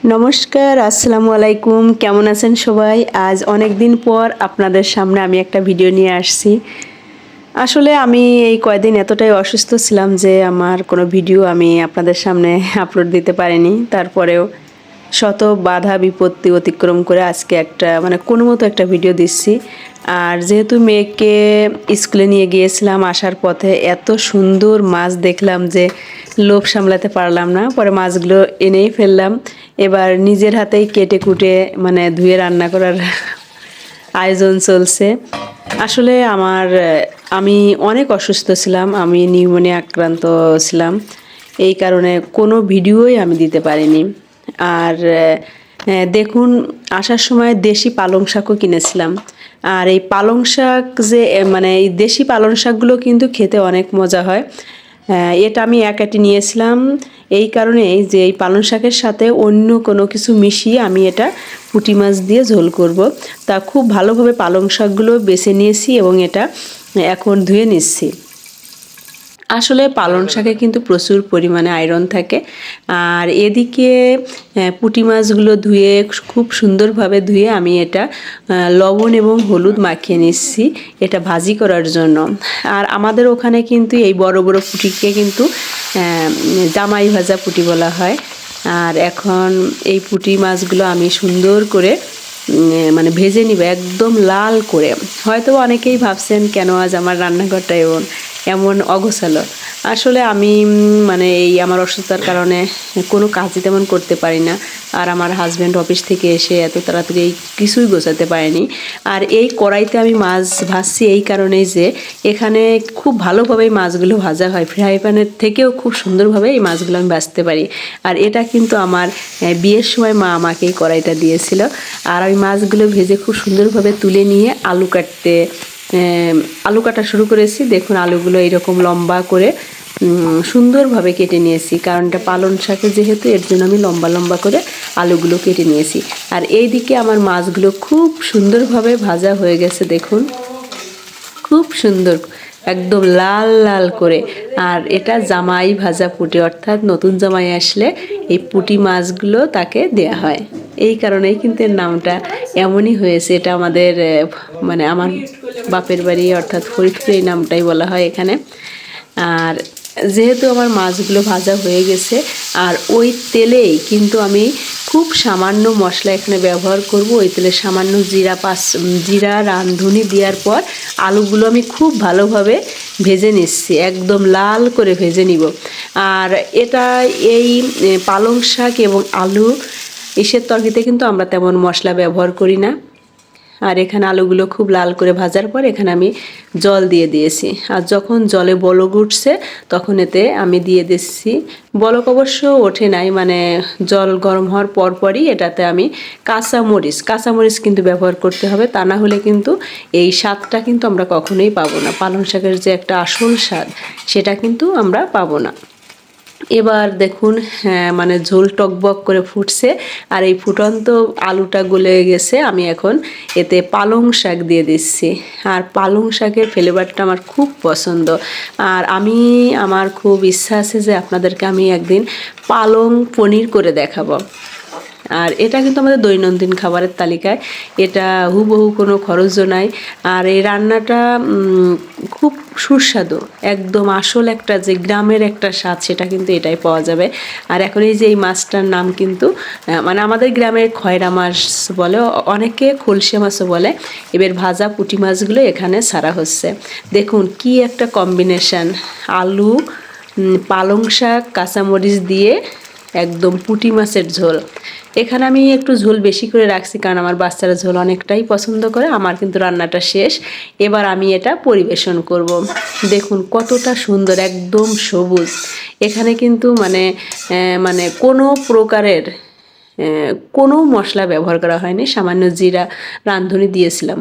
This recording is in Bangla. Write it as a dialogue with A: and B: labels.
A: নমস্কার, আসসালামু আলাইকুম। কেমন আছেন সবাই? আজ অনেক দিন পর আপনাদের সামনে আমি একটা ভিডিও নিয়ে আসছি। আসলে আমি এই কয়দিন এতটাই অসুস্থ ছিলাম যে আমার কোনো ভিডিও আমি আপনাদের সামনে আপলোড দিতে পারিনি। তারপরেও শত বাধা বিপত্তি অতিক্রম করে আজকে একটা কোনো মতো একটা ভিডিও দিচ্ছি। আর যেহেতু মেয়েকে স্কুলে নিয়ে গিয়েছিলাম, আসার পথে এত সুন্দর মাছ দেখলাম যে লোভ সামলাতে পারলাম না। পরে মাছগুলো এনেই ফেললাম। এবার নিজের হাতেই কেটে কুটে ধুয়ে রান্না করার আয়োজন চলছে। আসলে আমি অনেক অসুস্থ ছিলাম, আমি নিউমোনিয়া আক্রান্ত ছিলাম। এই কারণে কোনো ভিডিওই আমি দিতে পারিনি। আর দেখুন, আসার সময় দেশি পালং শাকও কিনেছিলাম। আর এই পালং শাক যে এই দেশি পালং শাকগুলো কিন্তু খেতে অনেক মজা হয়। এটা আমি একাটি নিয়েছিলাম এই কারণেই যে এই পালং শাকের সাথে অন্য কোনো কিছু মিশিয়ে আমি এটা পুঁটি মাছ দিয়ে ঝোল করব। তা খুব ভালোভাবে পালং শাকগুলো বেছে নিয়েছি এবং এটা এখন ধুয়ে নিচ্ছি। আসলে পালং শাকে কিন্তু প্রচুর পরিমাণে আয়রন থাকে। আর এদিকে পুঁটি মাছগুলো ধুয়ে খুব সুন্দরভাবে ধুয়ে আমি এটা লবণ এবং হলুদ মাখিয়ে নিচ্ছি এটা ভাজি করার জন্য। আর আমাদের ওখানে কিন্তু এই বড় বড় পুঁটিকে কিন্তু জামাই ভাজা পুঁটি বলা হয়। আর এখন এই পুঁটি মাছগুলো আমি সুন্দর করে ভেজে নিব একদম লাল করে। হয়তো অনেকেই ভাবছেন কেন আজ আমার রান্নাঘরটা এমন অগোছালো। আসলে আমি এই আমার অসুস্থতার কারণে কোনো কাজই তেমন করতে পারি না। আর আমার হাজব্যান্ড অফিস থেকে এসে এত তাড়াতাড়ি কিছুই গোছাতে পারেনি। আর এই কড়াইতে আমি মাছ ভাজছি এই কারণেই যে এখানে খুব ভালোভাবে মাছগুলো ভাজা হয়, ফ্রাই প্যানের থেকেও খুব সুন্দরভাবে এই মাছগুলো আমি ভাজতে পারি। আর এটা কিন্তু আমার বিয়ের সময় মা আমাকে এই কড়াইটা দিয়েছিল। আর আমি মাছগুলো ভেজে খুব সুন্দরভাবে তুলে নিয়ে আলু কাটা শুরু করেছি। দেখুন, আলুগুলো এরকম লম্বা করে সুন্দরভাবে কেটে নিয়েছি, কারণ এটা পালং শাকে যেহেতু, এর জন্য আমি লম্বা লম্বা করে আলুগুলো কেটে নিয়েছি। আর এইদিকে আমার মাছগুলো খুব সুন্দরভাবে ভাজা হয়ে গেছে, দেখুন খুব সুন্দর একদম লাল লাল করে। আর এটা জামাই ভাজা পুঁটি, অর্থাৎ নতুন জামাই আসলে এই পুঁটি মাছগুলো তাকে দেয়া হয়। এই কারণেই কিন্তু এর নামটা এমনই হয়েছে। এটা আমাদের আমার বাপের বাড়ি অর্থাৎ ফরিদপুর এই নামটাই বলা হয় এখানে। আর যেহেতু আমার মাছগুলো ভাজা হয়ে গেছে, আর ওই তেলেই কিন্তু আমি খুব সামান্য মশলা এখানে ব্যবহার করব। ওই তেলে সামান্য জিরা রাঁধুনি দেওয়ার পর আলুগুলো আমি খুব ভালোভাবে ভেজে নিচ্ছি, একদম লাল করে ভেজে নিব। আর এটা এই পালং শাক এবং আলু ইসের তরকারিতে কিন্তু আমরা তেমন মশলা ব্যবহার করি না। আর এখানে আলুগুলো খুব লাল করে ভাজার পর এখানে আমি জল দিয়ে দিয়েছি। আর যখন জলে বলক উঠছে তখন এতে আমি দিয়ে দিচ্ছি, বলক অবশ্য ওঠে নাই, জল গরম হওয়ার পরপরই এটাতে আমি কাঁচামরিচ কিন্তু ব্যবহার করতে হবে। তা না হলে কিন্তু এই স্বাদটা কিন্তু আমরা কখনোই পাবো না। পালং শাকের যে একটা আসল স্বাদ সেটা কিন্তু আমরা পাবো না। এবার দেখুন, ঝোল টকবক করে ফুটছে আর এই ফুটন্ত আলুটা গলে গেছে। আমি এখন এতে পালং শাক দিয়ে দিচ্ছি। আর পালং শাকের ফ্লেভারটা আমার খুব পছন্দ। আর আমার খুব ইচ্ছা আছে যে আপনাদেরকে আমি একদিন পালং পনির করে দেখাবো। আর এটা কিন্তু আমাদের দৈনন্দিন খাবারের তালিকায়, এটা হুবহু কোনো খরচও নাই। আর এই রান্নাটা খুব সুস্বাদু, একদম আসল একটা যে গ্রামের একটা স্বাদ সেটা কিন্তু এটাই পাওয়া যাবে। আর এখন এই যে এই মাছটার নাম কিন্তু আমাদের গ্রামে খয়রা মাছ বলে, অনেকে খলসে মাছও বলে। এবার ভাজা পুঁটি মাছগুলো এখানে ছাড়া হচ্ছে। দেখুন কি একটা কম্বিনেশান, আলু, পালং শাক, কাঁচামরিচ দিয়ে একদম পুঁটি মাছের ঝোল। এখানে আমি একটু ঝোল বেশি করে রাখছি, কারণ আমার বাচ্চারা ঝোল অনেকটাই পছন্দ করে। আমার কিন্তু রান্নাটা শেষ, এবার আমি এটা পরিবেশন করব। দেখুন কতটা সুন্দর, একদম সবুজ। এখানে কিন্তু কোনো প্রকারের কোনো মশলা ব্যবহার করা হয়নি, সামান্য জিরা রাঁধুনি দিয়েছিলাম।